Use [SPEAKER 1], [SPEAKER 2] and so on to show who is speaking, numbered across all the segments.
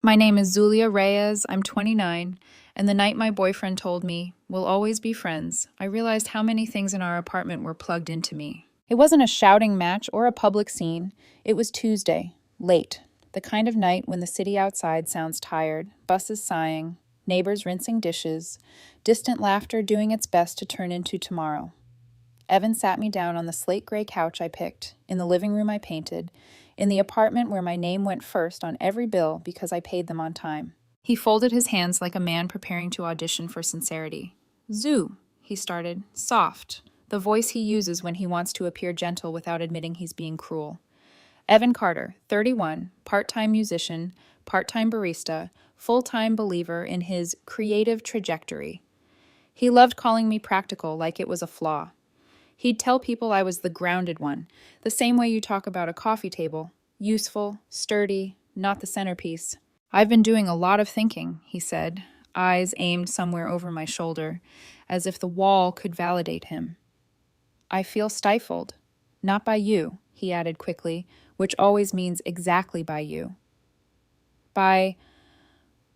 [SPEAKER 1] My name is Zulia Reyes. I'm 29, and the night my boyfriend told me, we'll always be friends, I realized how many things in our apartment were plugged into me. It wasn't a shouting match or a public scene. It was Tuesday, late, the kind of night when the city outside sounds tired, buses sighing, neighbors rinsing dishes, distant laughter doing its best to turn into tomorrow. Evan sat me down on the slate gray couch I picked, in the living room I painted, in the apartment where my name went first on every bill because I paid them on time. He folded his hands like a man preparing to audition for sincerity. Zoo, he started, soft, the voice he uses when he wants to appear gentle without admitting he's being cruel. Evan Carter, 31, part-time musician, part-time barista, full-time believer in his creative trajectory. He loved calling me practical like it was a flaw. He'd tell people I was the grounded one, the same way you talk about a coffee table. Useful, sturdy, not the centerpiece. I've been doing a lot of thinking, he said, eyes aimed somewhere over my shoulder, as if the wall could validate him. I feel stifled. Not by you, he added quickly, which always means exactly by you. By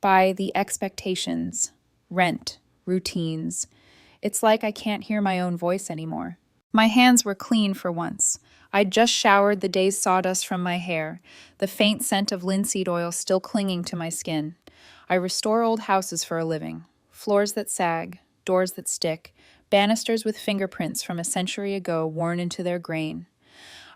[SPEAKER 1] the expectations, rent, routines. It's like I can't hear my own voice anymore. My hands were clean for once. I'd just showered the day's sawdust from my hair, the faint scent of linseed oil still clinging to my skin. I restore old houses for a living. Floors that sag, doors that stick, banisters with fingerprints from a century ago worn into their grain.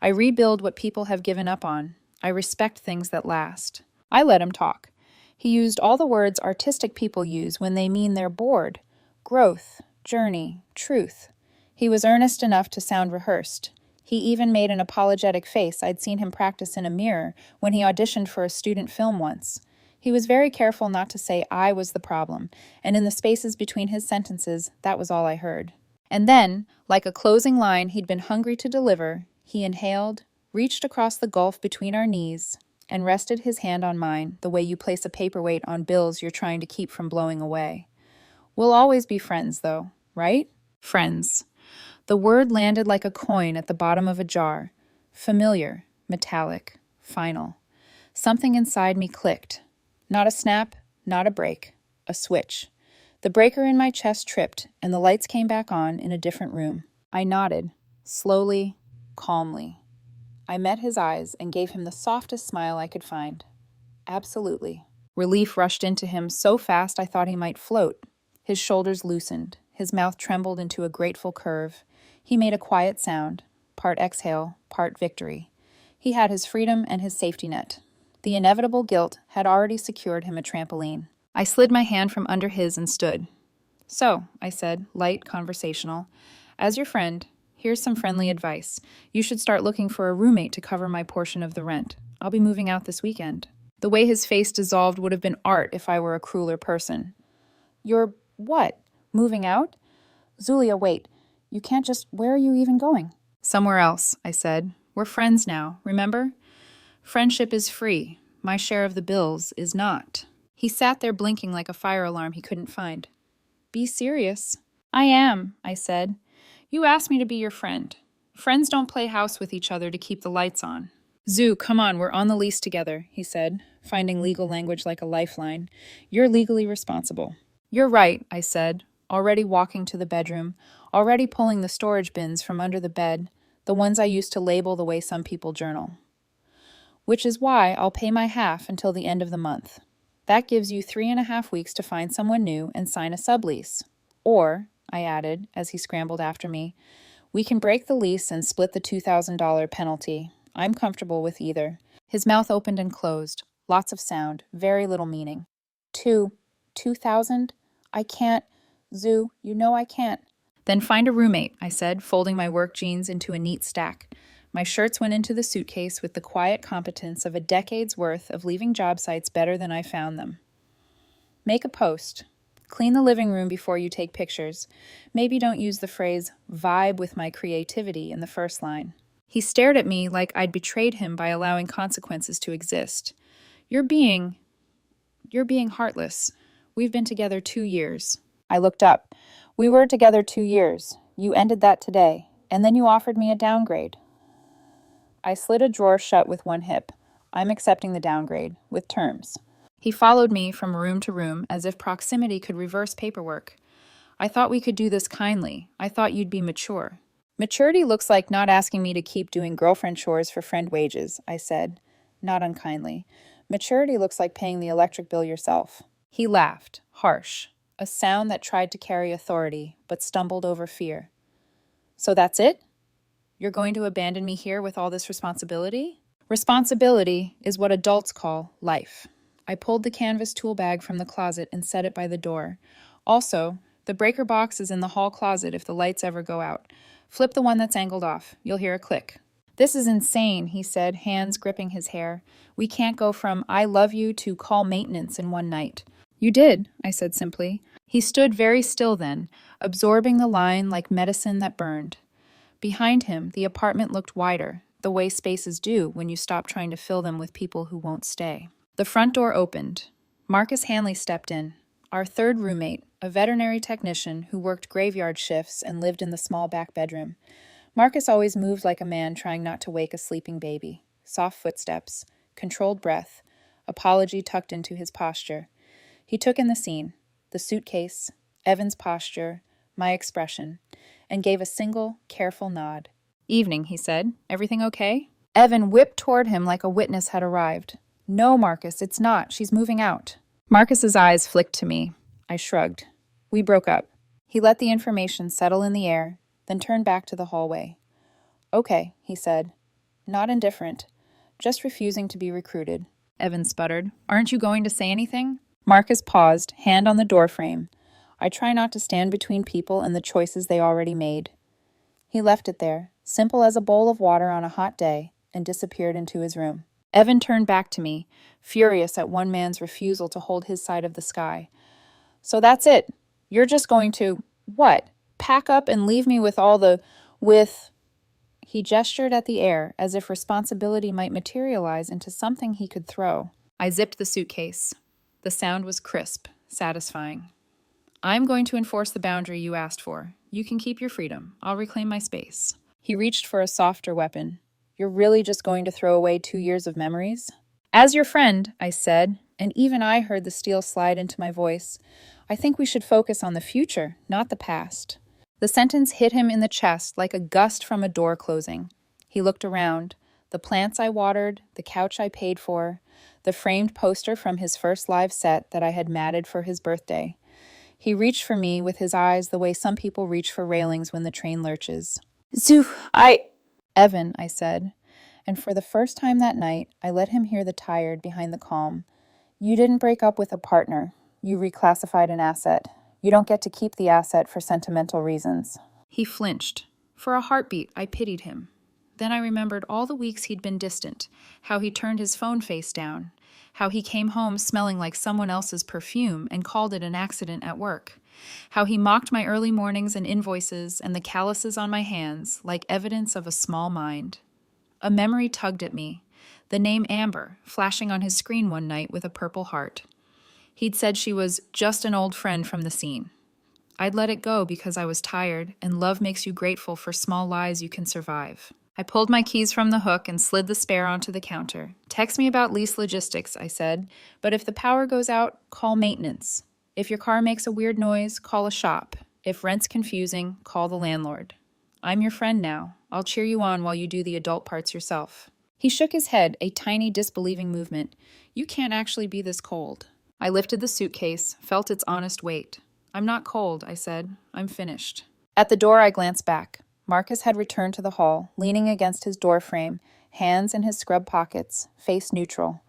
[SPEAKER 1] I rebuild what people have given up on. I respect things that last. I let him talk. He used all the words artistic people use when they mean they're bored. Growth, journey, truth. He was earnest enough to sound rehearsed. He even made an apologetic face I'd seen him practice in a mirror when he auditioned for a student film once. He was very careful not to say I was the problem, and in the spaces between his sentences, that was all I heard. And then, like a closing line he'd been hungry to deliver, he inhaled, reached across the gulf between our knees, and rested his hand on mine the way you place a paperweight on bills you're trying to keep from blowing away. We'll always be friends, though, right? Friends. The word landed like a coin at the bottom of a jar. Familiar, metallic, final. Something inside me clicked. Not a snap, not a break. A switch. The breaker in my chest tripped, and the lights came back on in a different room. I nodded, slowly, calmly. I met his eyes and gave him the softest smile I could find. Absolutely. Relief rushed into him so fast I thought he might float. His shoulders loosened. His mouth trembled into a grateful curve. He made a quiet sound, part exhale, part victory. He had his freedom and his safety net. The inevitable guilt had already secured him a trampoline. I slid my hand from under his and stood. So, I said, light, conversational, as your friend, here's some friendly advice. You should start looking for a roommate to cover my portion of the rent. I'll be moving out this weekend. The way his face dissolved would have been art if I were a crueler person. You're what? Moving out? Zulia, wait. You can't just... Where are you even going? Somewhere else, I said. We're friends now, remember? Friendship is free. My share of the bills is not. He sat there blinking like a fire alarm he couldn't find. Be serious. I am, I said. You asked me to be your friend. Friends don't play house with each other to keep the lights on. Zoo, come on, we're on the lease together, he said, finding legal language like a lifeline. You're legally responsible. You're right, I said, already walking to the bedroom, already pulling the storage bins from under the bed, the ones I used to label the way some people journal. Which is why I'll pay my half until the end of the month. That gives you 3.5 weeks to find someone new and sign a sublease. Or, I added, as he scrambled after me, we can break the lease and split the $2,000 penalty. I'm comfortable with either. His mouth opened and closed. Lots of sound, very little meaning. 2,000? I can't. Zoo, you know I can't. Then find a roommate, I said, folding my work jeans into a neat stack. My shirts went into the suitcase with the quiet competence of a decade's worth of leaving job sites better than I found them. Make a post. Clean the living room before you take pictures. Maybe don't use the phrase, vibe with my creativity in the first line. He stared at me like I'd betrayed him by allowing consequences to exist. You're being heartless. We've been together 2 years. I looked up. We were together 2 years. You ended that today, and then you offered me a downgrade. I slid a drawer shut with one hip. I'm accepting the downgrade, with terms. He followed me from room to room as if proximity could reverse paperwork. I thought we could do this kindly. I thought you'd be mature. Maturity looks like not asking me to keep doing girlfriend chores for friend wages, I said, not unkindly. Maturity looks like paying the electric bill yourself. He laughed, harsh, a sound that tried to carry authority, but stumbled over fear. So that's it? You're going to abandon me here with all this responsibility? Responsibility is what adults call life. I pulled the canvas tool bag from the closet and set it by the door. Also, the breaker box is in the hall closet if the lights ever go out. Flip the one that's angled off. You'll hear a click. This is insane, he said, hands gripping his hair. We can't go from I love you to call maintenance in one night. You did, I said simply. He stood very still then, absorbing the line like medicine that burned. Behind him, the apartment looked wider, the way spaces do when you stop trying to fill them with people who won't stay. The front door opened. Marcus Hanley stepped in, our third roommate, a veterinary technician who worked graveyard shifts and lived in the small back bedroom. Marcus always moved like a man trying not to wake a sleeping baby. Soft footsteps, controlled breath, apology tucked into his posture. He took in the scene, the suitcase, Evan's posture, my expression, and gave a single, careful nod. Evening, he said. Everything okay? Evan whipped toward him like a witness had arrived. No, Marcus, it's not. She's moving out. Marcus's eyes flicked to me. I shrugged. We broke up. He let the information settle in the air, then turned back to the hallway. Okay, he said. Not indifferent. Just refusing to be recruited. Evan sputtered. Aren't you going to say anything? Marcus paused, hand on the doorframe. I try not to stand between people and the choices they already made. He left it there, simple as a bowl of water on a hot day, and disappeared into his room. Evan turned back to me, furious at one man's refusal to hold his side of the sky. So that's it. You're just going to, what? Pack up and leave me with... He gestured at the air as if responsibility might materialize into something he could throw. I zipped the suitcase. The sound was crisp, satisfying. I'm going to enforce the boundary you asked for. You can keep your freedom. I'll reclaim my space. He reached for a softer weapon. You're really just going to throw away 2 years of memories? As your friend, I said, and even I heard the steel slide into my voice. I think we should focus on the future, not the past. The sentence hit him in the chest like a gust from a door closing. He looked around. The plants I watered, the couch I paid for, the framed poster from his first live set that I had matted for his birthday. He reached for me with his eyes the way some people reach for railings when the train lurches. Evan, I said, and for the first time that night, I let him hear the tired behind the calm. You didn't break up with a partner. You reclassified an asset. You don't get to keep the asset for sentimental reasons. He flinched. For a heartbeat, I pitied him. Then I remembered all the weeks he'd been distant, how he turned his phone face down, how he came home smelling like someone else's perfume and called it an accident at work, how he mocked my early mornings and invoices and the calluses on my hands like evidence of a small mind. A memory tugged at me, the name Amber flashing on his screen one night with a purple heart. He'd said she was just an old friend from the scene. I'd let it go because I was tired, and love makes you grateful for small lies you can survive. I pulled my keys from the hook and slid the spare onto the counter. Text me about lease logistics, I said, but if the power goes out, call maintenance. If your car makes a weird noise, call a shop. If rent's confusing, call the landlord. I'm your friend now. I'll cheer you on while you do the adult parts yourself. He shook his head, a tiny disbelieving movement. You can't actually be this cold. I lifted the suitcase, felt its honest weight. I'm not cold, I said. I'm finished. At the door, I glanced back. Marcus had returned to the hall, leaning against his doorframe, hands in his scrub pockets, face neutral.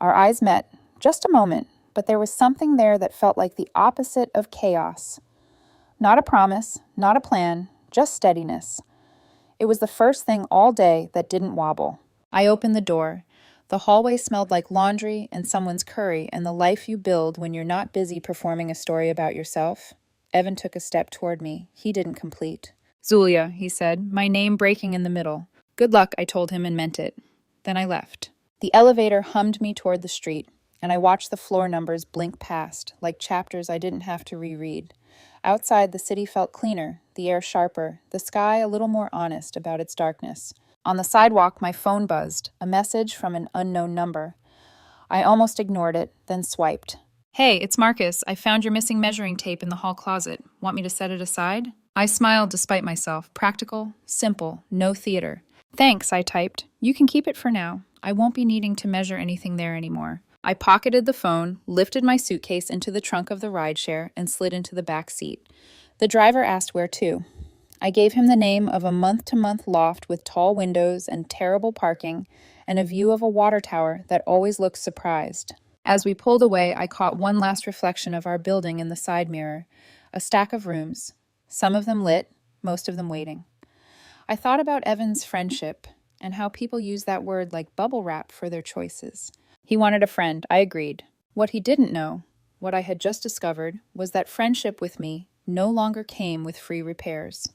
[SPEAKER 1] Our eyes met, just a moment, but there was something there that felt like the opposite of chaos. Not a promise, not a plan, just steadiness. It was the first thing all day that didn't wobble. I opened the door. The hallway smelled like laundry and someone's curry and the life you build when you're not busy performing a story about yourself. Evan took a step toward me. He didn't complete. Zulia, he said, my name breaking in the middle. Good luck, I told him and meant it. Then I left. The elevator hummed me toward the street, and I watched the floor numbers blink past, like chapters I didn't have to reread. Outside, the city felt cleaner, the air sharper, the sky a little more honest about its darkness. On the sidewalk, my phone buzzed, a message from an unknown number. I almost ignored it, then swiped. Hey, it's Marcus. I found your missing measuring tape in the hall closet. Want me to set it aside? I smiled despite myself. Practical, simple, no theater. Thanks, I typed. You can keep it for now. I won't be needing to measure anything there anymore. I pocketed the phone, lifted my suitcase into the trunk of the rideshare, and slid into the back seat. The driver asked where to. I gave him the name of a month-to-month loft with tall windows and terrible parking, and a view of a water tower that always looked surprised. As we pulled away, I caught one last reflection of our building in the side mirror, a stack of rooms, some of them lit, most of them waiting. I thought about Evan's friendship and how people use that word like bubble wrap for their choices. He wanted a friend, I agreed. What he didn't know, what I had just discovered, was that friendship with me no longer came with free repairs.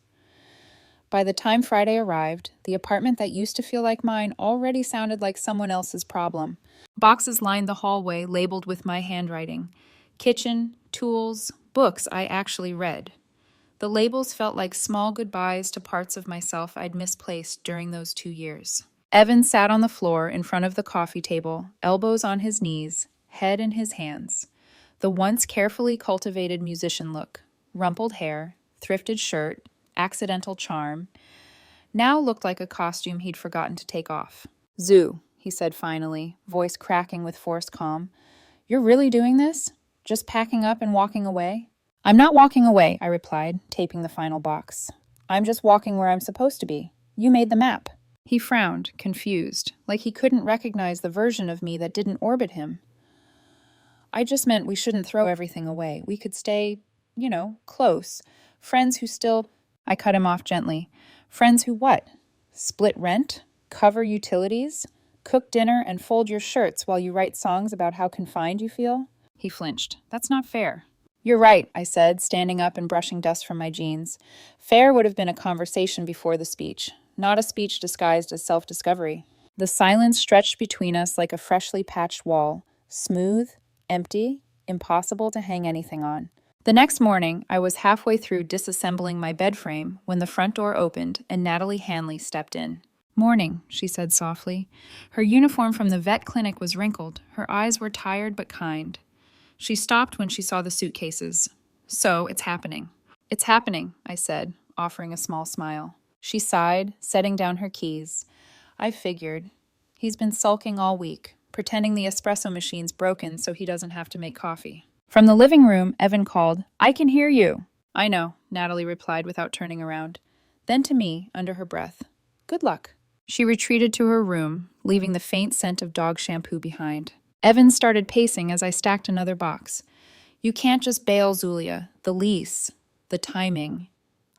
[SPEAKER 1] By the time Friday arrived, the apartment that used to feel like mine already sounded like someone else's problem. Boxes lined the hallway labeled with my handwriting. Kitchen, tools, books I actually read. The labels felt like small goodbyes to parts of myself I'd misplaced during those 2 years. Evan sat on the floor in front of the coffee table, elbows on his knees, head in his hands. The once carefully cultivated musician look, rumpled hair, thrifted shirt, accidental charm, now looked like a costume he'd forgotten to take off. Zoo, he said finally, voice cracking with forced calm. You're really doing this? Just packing up and walking away? I'm not walking away, I replied, taping the final box. I'm just walking where I'm supposed to be. You made the map. He frowned, confused, like he couldn't recognize the version of me that didn't orbit him. I just meant we shouldn't throw everything away. We could stay, close. Friends who still... I cut him off gently. Friends who what? Split rent? Cover utilities? Cook dinner and fold your shirts while you write songs about how confined you feel? He flinched. That's not fair. You're right, I said, standing up and brushing dust from my jeans. Fair would have been a conversation before the speech, not a speech disguised as self-discovery. The silence stretched between us like a freshly patched wall, smooth, empty, impossible to hang anything on. The next morning, I was halfway through disassembling my bed frame when the front door opened and Natalie Hanley stepped in. Morning, she said softly. Her uniform from the vet clinic was wrinkled. Her eyes were tired but kind. She stopped when she saw the suitcases. So, it's happening. It's happening, I said, offering a small smile. She sighed, setting down her keys. I figured. He's been sulking all week, pretending the espresso machine's broken so he doesn't have to make coffee. From the living room, Evan called, I can hear you. I know, Natalie replied without turning around. Then to me, under her breath, good luck. She retreated to her room, leaving the faint scent of dog shampoo behind. Evan started pacing as I stacked another box. You can't just bail, Zulia. The lease. The timing.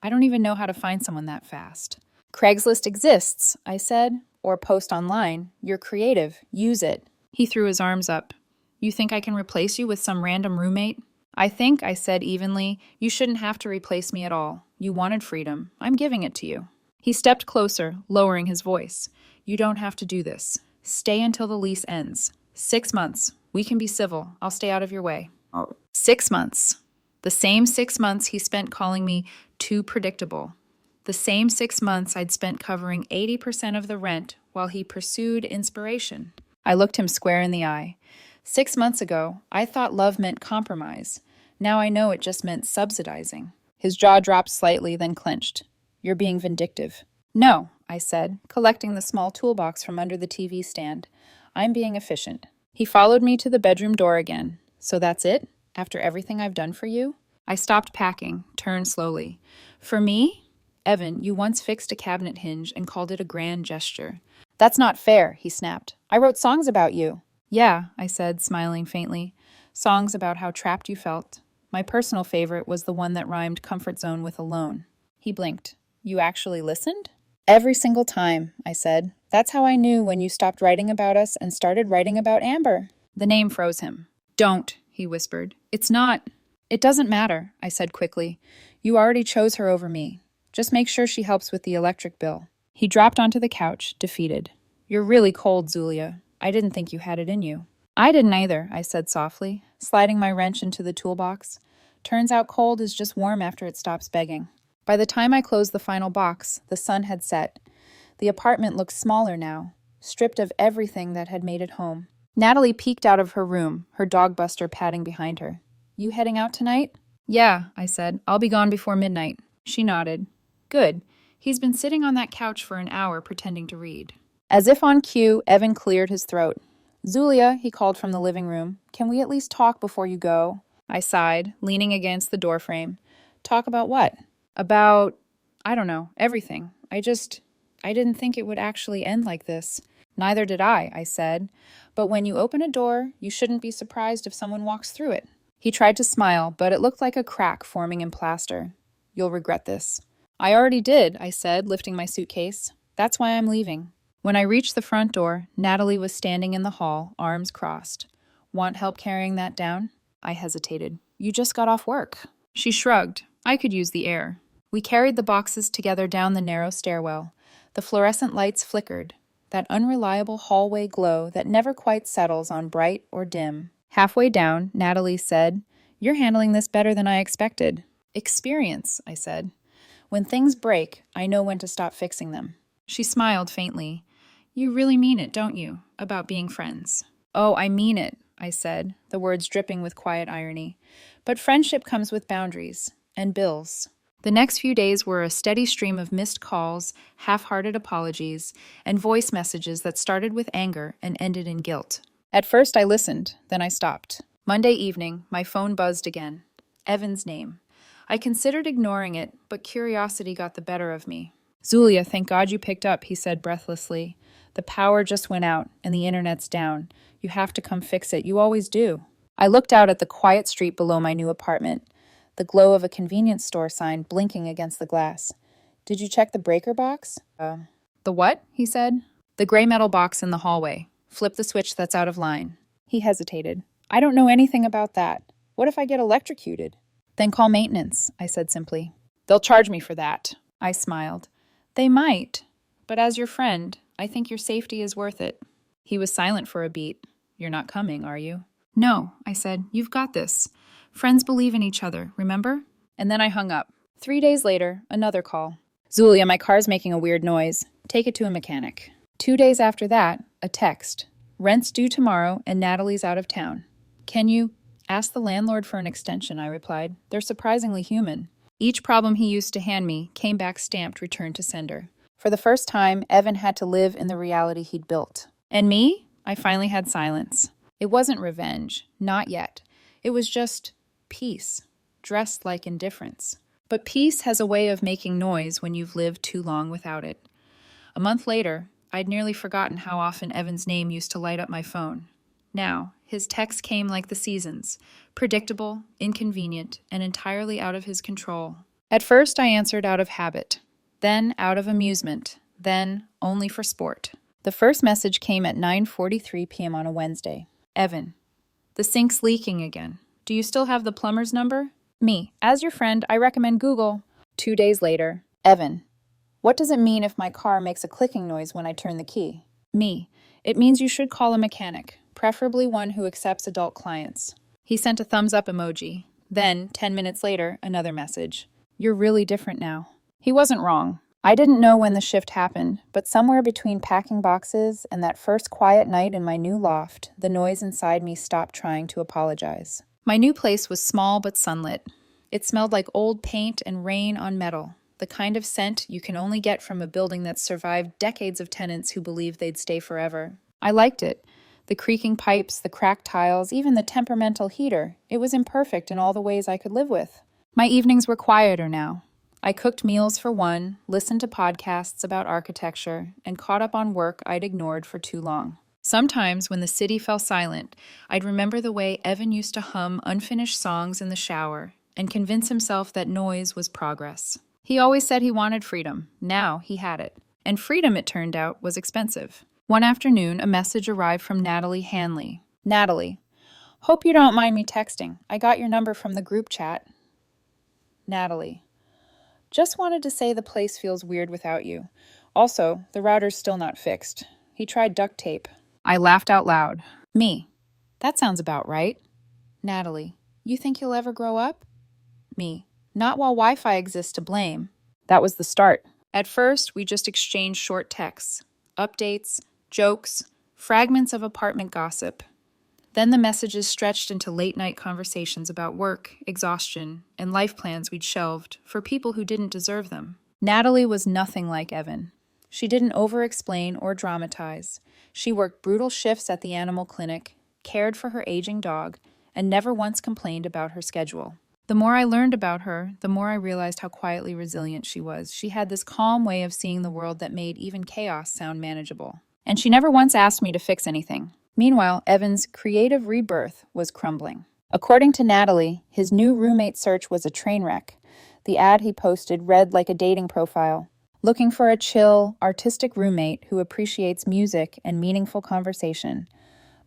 [SPEAKER 1] I don't even know how to find someone that fast. Craigslist exists, I said. Or post online. You're creative. Use it. He threw his arms up. You think I can replace you with some random roommate? I think, I said evenly, you shouldn't have to replace me at all. You wanted freedom. I'm giving it to you. He stepped closer, lowering his voice. You don't have to do this. Stay until the lease ends. 6 months. We can be civil. I'll stay out of your way. 6 months. The same 6 months he spent calling me too predictable. The same 6 months I'd spent covering 80% of the rent while he pursued inspiration. I looked him square in the eye. 6 months ago, I thought love meant compromise. Now I know it just meant subsidizing. His jaw dropped slightly, then clenched. You're being vindictive. No, I said, collecting the small toolbox from under the TV stand. I'm being efficient. He followed me to the bedroom door again. So that's it? After everything I've done for you? I stopped packing, turned slowly. For me? Evan, you once fixed a cabinet hinge and called it a grand gesture. That's not fair, he snapped. I wrote songs about you. Yeah, I said, smiling faintly. Songs about how trapped you felt. My personal favorite was the one that rhymed comfort zone with alone. He blinked. You actually listened? Every single time, I said. That's how I knew when you stopped writing about us and started writing about Amber. The name froze him. Don't, he whispered. It's not. It doesn't matter, I said quickly. You already chose her over me. Just make sure she helps with the electric bill. He dropped onto the couch, defeated. You're really cold, Zulia. I didn't think you had it in you. I didn't either, I said softly, sliding my wrench into the toolbox. Turns out cold is just warm after it stops begging. By the time I closed the final box, the sun had set. The apartment looked smaller now, stripped of everything that had made it home. Natalie peeked out of her room, her dog Buster padding behind her. You heading out tonight? Yeah, I said. I'll be gone before midnight. She nodded. Good. He's been sitting on that couch for an hour pretending to read. As if on cue, Evan cleared his throat. Zulia, he called from the living room, can we at least talk before you go? I sighed, leaning against the doorframe. Talk about what? About, I don't know, everything. I didn't think it would actually end like this. Neither did I said. But when you open a door, you shouldn't be surprised if someone walks through it. He tried to smile, but it looked like a crack forming in plaster. You'll regret this. I already did, I said, lifting my suitcase. That's why I'm leaving. When I reached the front door, Natalie was standing in the hall, arms crossed. Want help carrying that down? I hesitated. You just got off work. She shrugged. I could use the air. We carried the boxes together down the narrow stairwell. The fluorescent lights flickered, that unreliable hallway glow that never quite settles on bright or dim. Halfway down, Natalie said, You're handling this better than I expected. Experience, I said. When things break, I know when to stop fixing them. She smiled faintly. You really mean it, don't you, about being friends? Oh, I mean it, I said, the words dripping with quiet irony. But friendship comes with boundaries and bills. The next few days were a steady stream of missed calls, half-hearted apologies, and voice messages that started with anger and ended in guilt. At first I listened, then I stopped. Monday evening, my phone buzzed again. Evan's name. I considered ignoring it, but curiosity got the better of me. Zulia, thank God you picked up, he said breathlessly. The power just went out, and the internet's down. You have to come fix it. You always do. I looked out at the quiet street below my new apartment, the glow of a convenience store sign blinking against the glass. Did you check the breaker box? The what? He said. The gray metal box in the hallway. Flip the switch that's out of line. He hesitated. I don't know anything about that. What if I get electrocuted? Then call maintenance, I said simply. They'll charge me for that. I smiled. They might, but as your friend, I think your safety is worth it. He was silent for a beat. You're not coming, are you? No, I said. You've got this. Friends believe in each other, remember? And then I hung up. 3 days later, another call. Zulia, my car's making a weird noise. Take it to a mechanic. 2 days after that, a text. Rent's due tomorrow and Natalie's out of town. Can you? Ask the landlord for an extension, I replied. They're surprisingly human. Each problem he used to hand me came back stamped return to sender. For the first time, Evan had to live in the reality he'd built. And me? I finally had silence. It wasn't revenge. Not yet. It was just peace, dressed like indifference. But peace has a way of making noise when you've lived too long without it. A month later, I'd nearly forgotten how often Evan's name used to light up my phone. Now, his texts came like the seasons, predictable, inconvenient, and entirely out of his control. At first, I answered out of habit, then out of amusement, then only for sport. The first message came at 9:43 p.m. on a Wednesday. Evan, the sink's leaking again. Do you still have the plumber's number? Me, as your friend, I recommend Google. 2 days later, Evan, what does it mean if my car makes a clicking noise when I turn the key? Me, it means you should call a mechanic, preferably one who accepts adult clients. He sent a thumbs up emoji. Then, 10 minutes later, another message. You're really different now. He wasn't wrong. I didn't know when the shift happened, but somewhere between packing boxes and that first quiet night in my new loft, the noise inside me stopped trying to apologize. My new place was small but sunlit. It smelled like old paint and rain on metal, the kind of scent you can only get from a building that's survived decades of tenants who believed they'd stay forever. I liked it. The creaking pipes, the cracked tiles, even the temperamental heater. It was imperfect in all the ways I could live with. My evenings were quieter now. I cooked meals for one, listened to podcasts about architecture, and caught up on work I'd ignored for too long. Sometimes, when the city fell silent, I'd remember the way Evan used to hum unfinished songs in the shower and convince himself that noise was progress. He always said he wanted freedom. Now he had it. And freedom, it turned out, was expensive. One afternoon, a message arrived from Natalie Hanley. Natalie, hope you don't mind me texting. I got your number from the group chat. Natalie, just wanted to say the place feels weird without you. Also, the router's still not fixed. He tried duct tape. I laughed out loud. Me, that sounds about right. Natalie, you think he'll ever grow up? Me, not while Wi-Fi exists to blame. That was the start. At first, we just exchanged short texts, updates, jokes, fragments of apartment gossip. Then the messages stretched into late-night conversations about work, exhaustion, and life plans we'd shelved for people who didn't deserve them. Natalie was nothing like Evan. She didn't over-explain or dramatize. She worked brutal shifts at the animal clinic, cared for her aging dog, and never once complained about her schedule. The more I learned about her, the more I realized how quietly resilient she was. She had this calm way of seeing the world that made even chaos sound manageable. And she never once asked me to fix anything. Meanwhile, Evan's creative rebirth was crumbling. According to Natalie, his new roommate search was a train wreck. The ad he posted read like a dating profile. Looking for a chill, artistic roommate who appreciates music and meaningful conversation.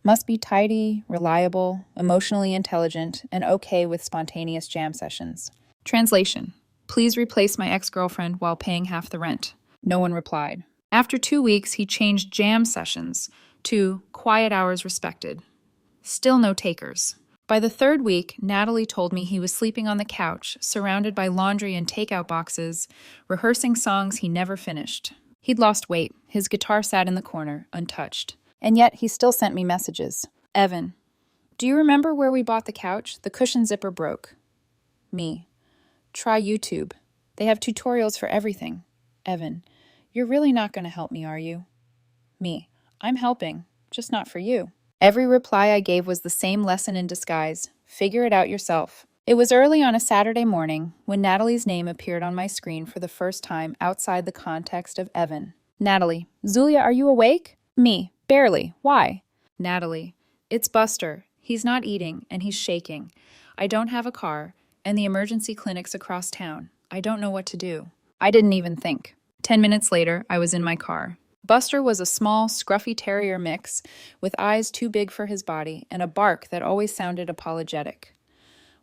[SPEAKER 1] Must be tidy, reliable, emotionally intelligent, and okay with spontaneous jam sessions. Translation: please replace my ex-girlfriend while paying half the rent. No one replied. After 2 weeks, he changed jam sessions to quiet hours respected. Still no takers. By the 3rd week, Natalie told me he was sleeping on the couch, surrounded by laundry and takeout boxes, rehearsing songs he never finished. He'd lost weight. His guitar sat in the corner, untouched. And yet, he still sent me messages. Evan, do you remember where we bought the couch? The cushion zipper broke. Me, try YouTube. They have tutorials for everything. Evan, you're really not going to help me, are you? Me, I'm helping, just not for you. Every reply I gave was the same lesson in disguise. Figure it out yourself. It was early on a Saturday morning when Natalie's name appeared on my screen for the first time outside the context of Evan. Natalie, Zulia, are you awake? Me, barely. Why? Natalie, it's Buster. He's not eating, and he's shaking. I don't have a car, and the emergency clinic's across town. I don't know what to do. I didn't even think. 10 minutes later, I was in my car. Buster was a small, scruffy terrier mix with eyes too big for his body and a bark that always sounded apologetic.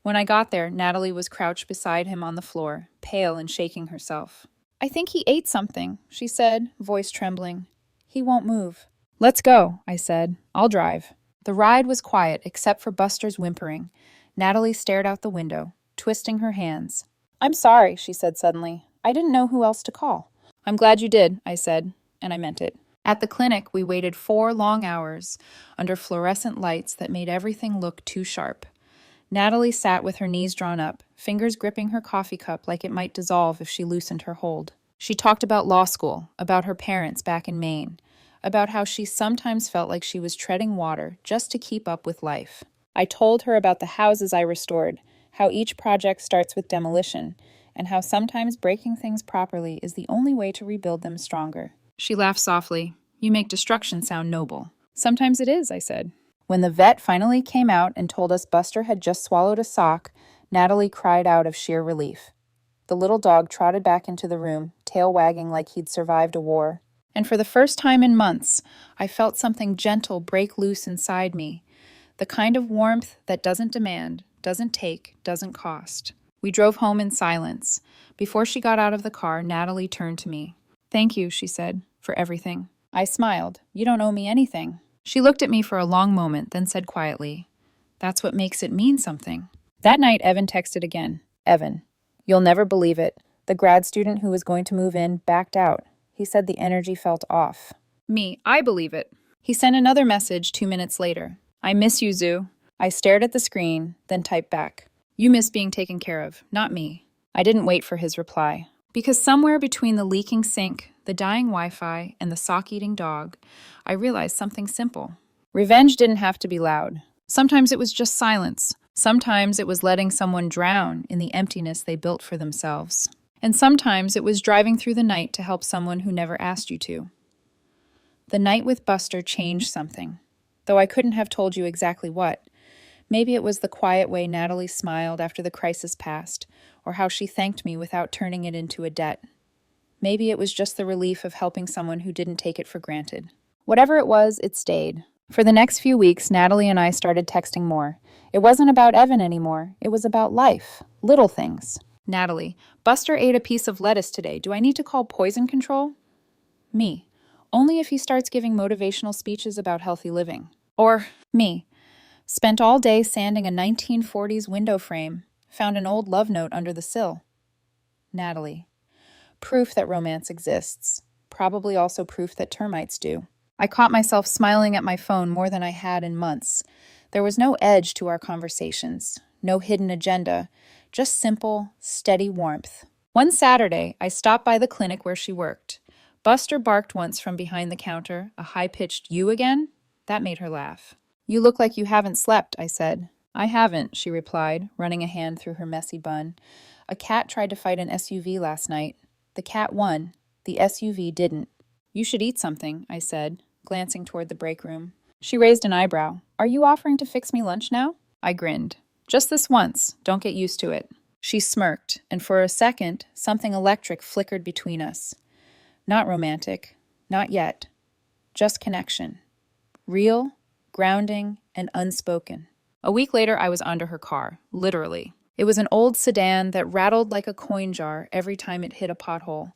[SPEAKER 1] When I got there, Natalie was crouched beside him on the floor, pale and shaking herself. I think he ate something, she said, voice trembling. He won't move. Let's go, I said. I'll drive. The ride was quiet except for Buster's whimpering. Natalie stared out the window, twisting her hands. I'm sorry, she said suddenly. I didn't know who else to call. I'm glad you did, I said, and I meant it. At the clinic, we waited 4 long hours under fluorescent lights that made everything look too sharp. Natalie sat with her knees drawn up, fingers gripping her coffee cup like it might dissolve if she loosened her hold. She talked about law school, about her parents back in Maine, about how she sometimes felt like she was treading water just to keep up with life. I told her about the houses I restored, how each project starts with demolition, and how sometimes breaking things properly is the only way to rebuild them stronger. She laughed softly. You make destruction sound noble. Sometimes it is, I said. When the vet finally came out and told us Buster had just swallowed a sock, Natalie cried out of sheer relief. The little dog trotted back into the room, tail wagging like he'd survived a war. And for the first time in months, I felt something gentle break loose inside me. The kind of warmth that doesn't demand, doesn't take, doesn't cost. We drove home in silence. Before she got out of the car, Natalie turned to me. Thank you, she said, for everything. I smiled. You don't owe me anything. She looked at me for a long moment, then said quietly, That's what makes it mean something. That night, Evan texted again. Evan, you'll never believe it. The grad student who was going to move in backed out. He said the energy felt off. Me, I believe it. He sent another message 2 minutes later. I miss you, Zoo. I stared at the screen, then typed back. You miss being taken care of, not me. I didn't wait for his reply. Because somewhere between the leaking sink, the dying Wi-Fi, and the sock-eating dog, I realized something simple. Revenge didn't have to be loud. Sometimes it was just silence. Sometimes it was letting someone drown in the emptiness they built for themselves. And sometimes it was driving through the night to help someone who never asked you to. The night with Buster changed something, though I couldn't have told you exactly what. Maybe it was the quiet way Natalie smiled after the crisis passed, or how she thanked me without turning it into a debt. Maybe it was just the relief of helping someone who didn't take it for granted. Whatever it was, it stayed. For the next few weeks, Natalie and I started texting more. It wasn't about Evan anymore. It was about life. Little things. Natalie, Buster ate a piece of lettuce today. Do I need to call poison control? Me, only if he starts giving motivational speeches about healthy living. Or me, spent all day sanding a 1940s window frame, found an old love note under the sill. Natalie, proof that romance exists. Probably also proof that termites do. I caught myself smiling at my phone more than I had in months. There was no edge to our conversations, no hidden agenda, just simple, steady warmth. One Saturday, I stopped by the clinic where she worked. Buster barked once from behind the counter, a high-pitched "You again?" That made her laugh. "You look like you haven't slept," I said. "I haven't," she replied, running a hand through her messy bun. "A cat tried to fight an SUV last night. The cat won. The SUV didn't." "You should eat something," I said, glancing toward the break room. She raised an eyebrow. "Are you offering to fix me lunch now?" I grinned. "Just this once. Don't get used to it." She smirked, and for a second, something electric flickered between us. Not romantic. Not yet. Just connection. Real, grounding, and unspoken. A week later, I was under her car, literally. It was an old sedan that rattled like a coin jar every time it hit a pothole.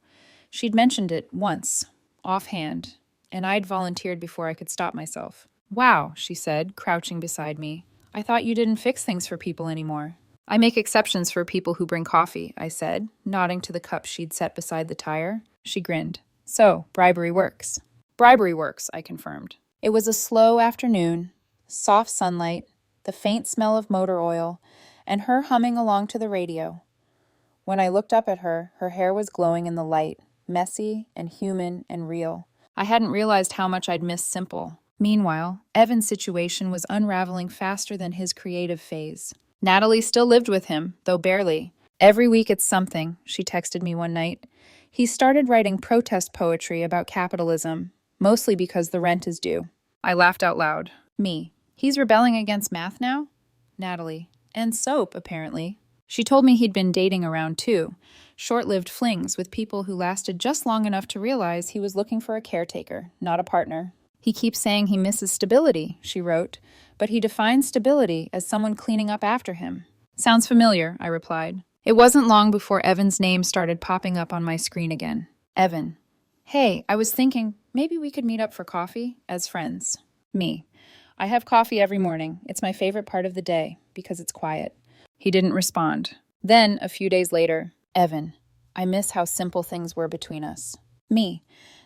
[SPEAKER 1] She'd mentioned it once, offhand, and I'd volunteered before I could stop myself. "Wow," she said, crouching beside me. "I thought you didn't fix things for people anymore." "I make exceptions for people who bring coffee," I said, nodding to the cup she'd set beside the tire. She grinned. "So, bribery works." "Bribery works," I confirmed. It was a slow afternoon, soft sunlight, the faint smell of motor oil, and her humming along to the radio. When I looked up at her, her hair was glowing in the light, messy and human and real. I hadn't realized how much I'd missed simple. Meanwhile, Evan's situation was unraveling faster than his creative phase. Natalie still lived with him, though barely. "Every week it's something," she texted me one night. "He started writing protest poetry about capitalism, mostly because the rent is due." I laughed out loud. Me. "He's rebelling against math now?" Natalie. "And soap, apparently." She told me he'd been dating around too. Short-lived flings with people who lasted just long enough to realize he was looking for a caretaker, not a partner. "He keeps saying he misses stability," she wrote, "but he defines stability as someone cleaning up after him." "Sounds familiar," I replied. It wasn't long before Evan's name started popping up on my screen again. Evan. "Hey, I was thinking, maybe we could meet up for coffee, as friends." Me. "I have coffee every morning. It's my favorite part of the day, because it's quiet." He didn't respond. Then, a few days later, Evan. "I miss how simple things were between us." Me.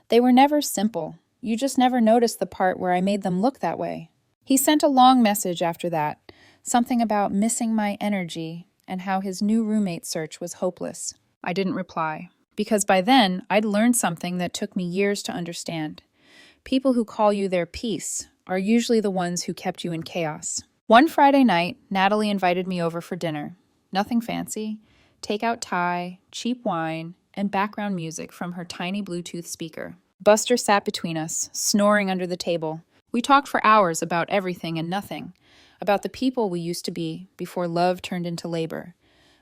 [SPEAKER 1] "They were never simple. You just never noticed the part where I made them look that way." He sent a long message after that, something about missing my energy and how his new roommate search was hopeless. I didn't reply, because by then I'd learned something that took me years to understand. People who call you their peace are usually the ones who kept you in chaos. One Friday night, Natalie invited me over for dinner. Nothing fancy. Takeout Thai, cheap wine, and background music from her tiny Bluetooth speaker. Buster sat between us, snoring under the table. We talked for hours about everything and nothing, about the people we used to be before love turned into labor,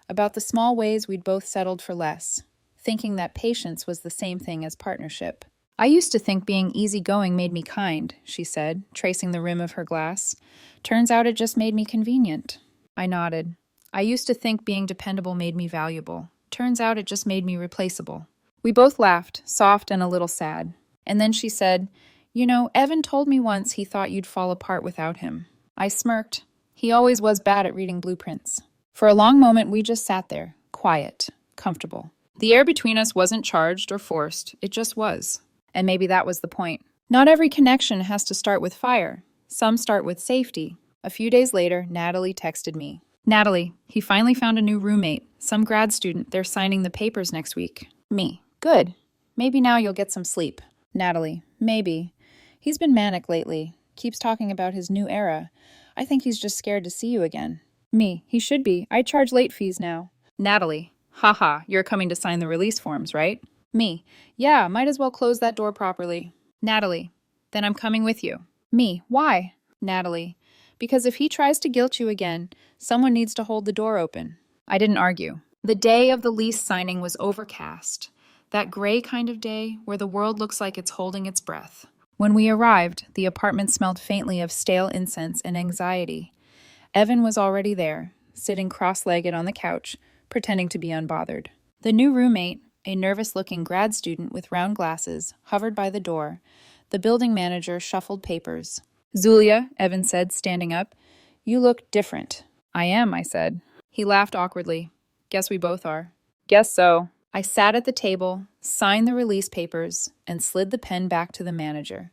[SPEAKER 1] about the small ways we'd both settled for less, thinking that patience was the same thing as partnership. "I used to think being easygoing made me kind," she said, tracing the rim of her glass. "Turns out it just made me convenient." I nodded. "I used to think being dependable made me valuable. Turns out it just made me replaceable." We both laughed, soft and a little sad. And then she said, "You know, Evan told me once he thought you'd fall apart without him." I smirked. He always was bad at reading blueprints. For a long moment, we just sat there, quiet, comfortable. The air between us wasn't charged or forced. It just was. And maybe that was the point. Not every connection has to start with fire. Some start with safety. A few days later, Natalie texted me. "Natalie, he finally found a new roommate. Some grad student. They're signing the papers next week." Me. "Good. Maybe now you'll get some sleep." Natalie. "Maybe. He's been manic lately. Keeps talking about his new era. I think he's just scared to see you again." Me. "He should be. I charge late fees now." Natalie. "Haha, you're coming to sign the release forms, right?" Me. "Yeah, might as well close that door properly." Natalie. "Then I'm coming with you." Me. "Why?" Natalie. "Because if he tries to guilt you again, someone needs to hold the door open." I didn't argue. The day of the lease signing was overcast. That gray kind of day where the world looks like it's holding its breath. When we arrived, the apartment smelled faintly of stale incense and anxiety. Evan was already there, sitting cross-legged on the couch, pretending to be unbothered. The new roommate, a nervous-looking grad student with round glasses, hovered by the door. The building manager shuffled papers. "Zulia," Evan said, standing up, "you look different." "I am," I said. He laughed awkwardly. "Guess we both are." "Guess so." I sat at the table, signed the release papers, and slid the pen back to the manager.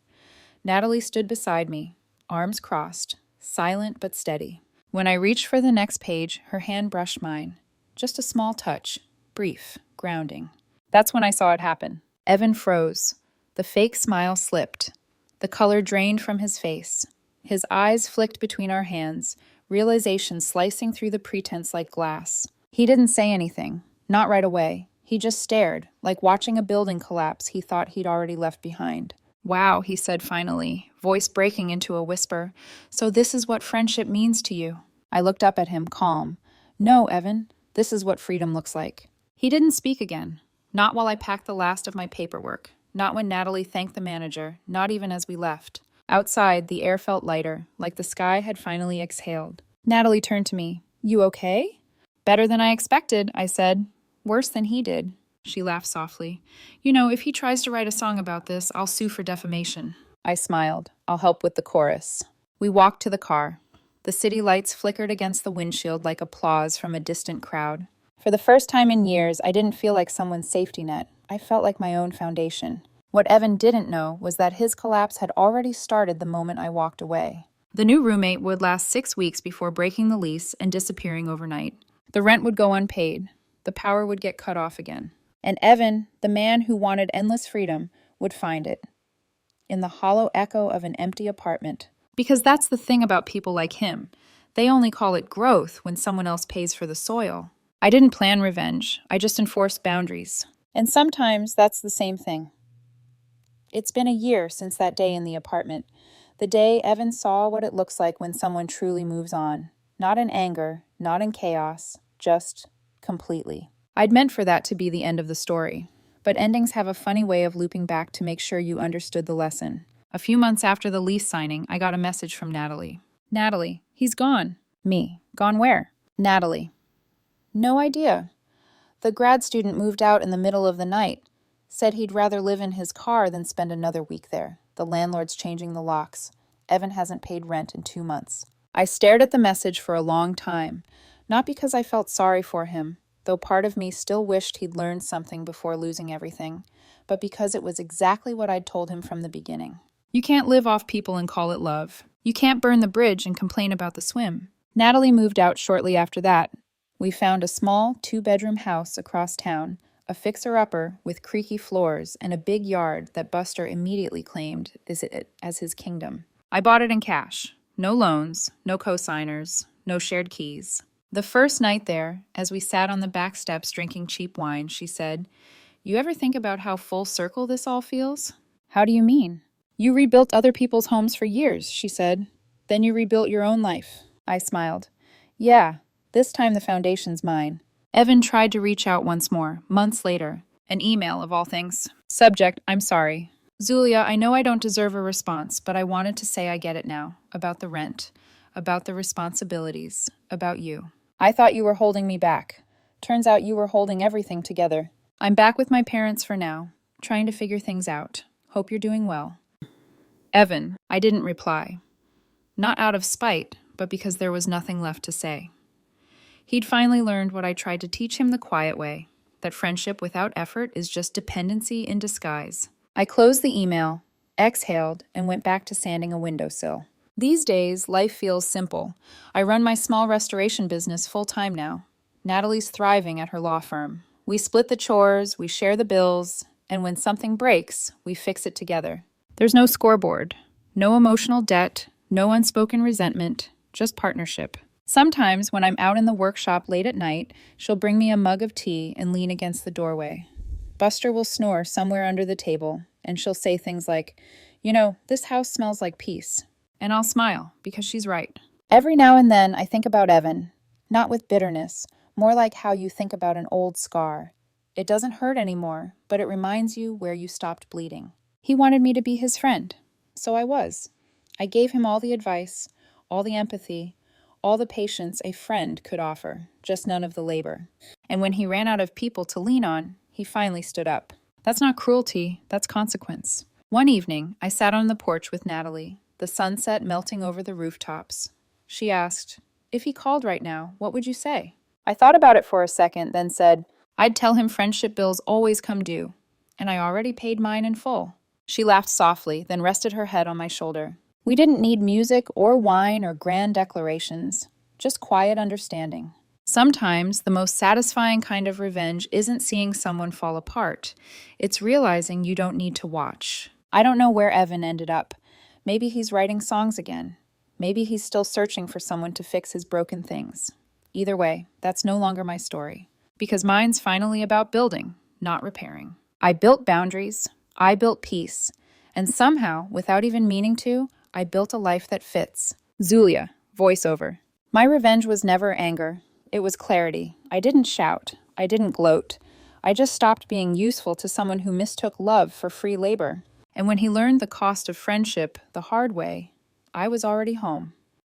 [SPEAKER 1] Natalie stood beside me, arms crossed, silent but steady. When I reached for the next page, her hand brushed mine. Just a small touch, brief, grounding. That's when I saw it happen. Evan froze. The fake smile slipped. The color drained from his face. His eyes flicked between our hands, realization slicing through the pretense like glass. He didn't say anything, not right away. He just stared, like watching a building collapse he thought he'd already left behind. Wow, he said finally, voice breaking into a whisper. So this is what friendship means to you. I looked up at him, calm. No, Evan, this is what freedom looks like. He didn't speak again. Not while I packed the last of my paperwork. Not when Natalie thanked the manager. Not even as we left. Outside, the air felt lighter, like the sky had finally exhaled. Natalie turned to me. You okay? Better than I expected, I said. Worse than he did. She laughed softly. You know, if he tries to write a song about this, I'll sue for defamation. I smiled. I'll help with the chorus. We walked to the car. The city lights flickered against the windshield like applause from a distant crowd. For the first time in years, I didn't feel like someone's safety net. I felt like my own foundation. What Evan didn't know was that his collapse had already started the moment I walked away. The new roommate would last 6 weeks before breaking the lease and disappearing overnight. The rent would go unpaid. The power would get cut off again. And Evan, the man who wanted endless freedom, would find it. In the hollow echo of an empty apartment. Because that's the thing about people like him. They only call it growth when someone else pays for the soil. I didn't plan revenge. I just enforced boundaries. And sometimes that's the same thing. It's been a year since that day in the apartment. The day Evan saw what it looks like when someone truly moves on. Not in anger, not in chaos, just completely. I'd meant for that to be the end of the story. But endings have a funny way of looping back to make sure you understood the lesson. A few months after the lease signing, I got a message from Natalie. Natalie, he's gone. Me. Gone where? Natalie. No idea. The grad student moved out in the middle of the night. Said he'd rather live in his car than spend another week there. The landlord's changing the locks. Evan hasn't paid rent in 2 months. I stared at the message for a long time. Not because I felt sorry for him, though part of me still wished he'd learned something before losing everything, but because it was exactly what I'd told him from the beginning. You can't live off people and call it love. You can't burn the bridge and complain about the swim. Natalie moved out shortly after that. We found a small 2-bedroom house across town, a fixer-upper with creaky floors and a big yard that Buster immediately claimed as his kingdom. I bought it in cash. No loans, no co-signers, no shared keys. The first night there, as we sat on the back steps drinking cheap wine, she said, You ever think about how full circle this all feels? How do you mean? You rebuilt other people's homes for years, she said. Then you rebuilt your own life. I smiled. Yeah, this time the foundation's mine. Evan tried to reach out once more, months later. An email, of all things. Subject, I'm sorry. Zulia, I know I don't deserve a response, but I wanted to say I get it now. About the rent. About the responsibilities. About you. I thought you were holding me back. Turns out you were holding everything together. I'm back with my parents for now, trying to figure things out. Hope you're doing well. Evan, I didn't reply. Not out of spite, but because there was nothing left to say. He'd finally learned what I tried to teach him the quiet way, that friendship without effort is just dependency in disguise. I closed the email, exhaled, and went back to sanding a windowsill. These days, life feels simple. I run my small restoration business full-time now. Natalie's thriving at her law firm. We split the chores, we share the bills, and when something breaks, we fix it together. There's no scoreboard, no emotional debt, no unspoken resentment, just partnership. Sometimes, when I'm out in the workshop late at night, she'll bring me a mug of tea and lean against the doorway. Buster will snore somewhere under the table, and she'll say things like, You know, this house smells like peace. And I'll smile, because she's right. Every now and then, I think about Evan. Not with bitterness, more like how you think about an old scar. It doesn't hurt anymore, but it reminds you where you stopped bleeding. He wanted me to be his friend, so I was. I gave him all the advice, all the empathy, all the patience a friend could offer, just none of the labor. And when he ran out of people to lean on, he finally stood up. That's not cruelty, that's consequence. One evening, I sat on the porch with Natalie, the sunset melting over the rooftops. She asked, If he called right now, what would you say? I thought about it for a second, then said, I'd tell him friendship bills always come due, and I already paid mine in full. She laughed softly, then rested her head on my shoulder. We didn't need music or wine or grand declarations, just quiet understanding. Sometimes the most satisfying kind of revenge isn't seeing someone fall apart. It's realizing you don't need to watch. I don't know where Evan ended up. Maybe he's writing songs again. Maybe he's still searching for someone to fix his broken things. Either way, that's no longer my story. Because mine's finally about building, not repairing. I built boundaries. I built peace. And somehow, without even meaning to, I built a life that fits. Zulia, voiceover. My revenge was never anger. It was clarity. I didn't shout. I didn't gloat. I just stopped being useful to someone who mistook love for free labor. And when he learned the cost of friendship the hard way, I was already home.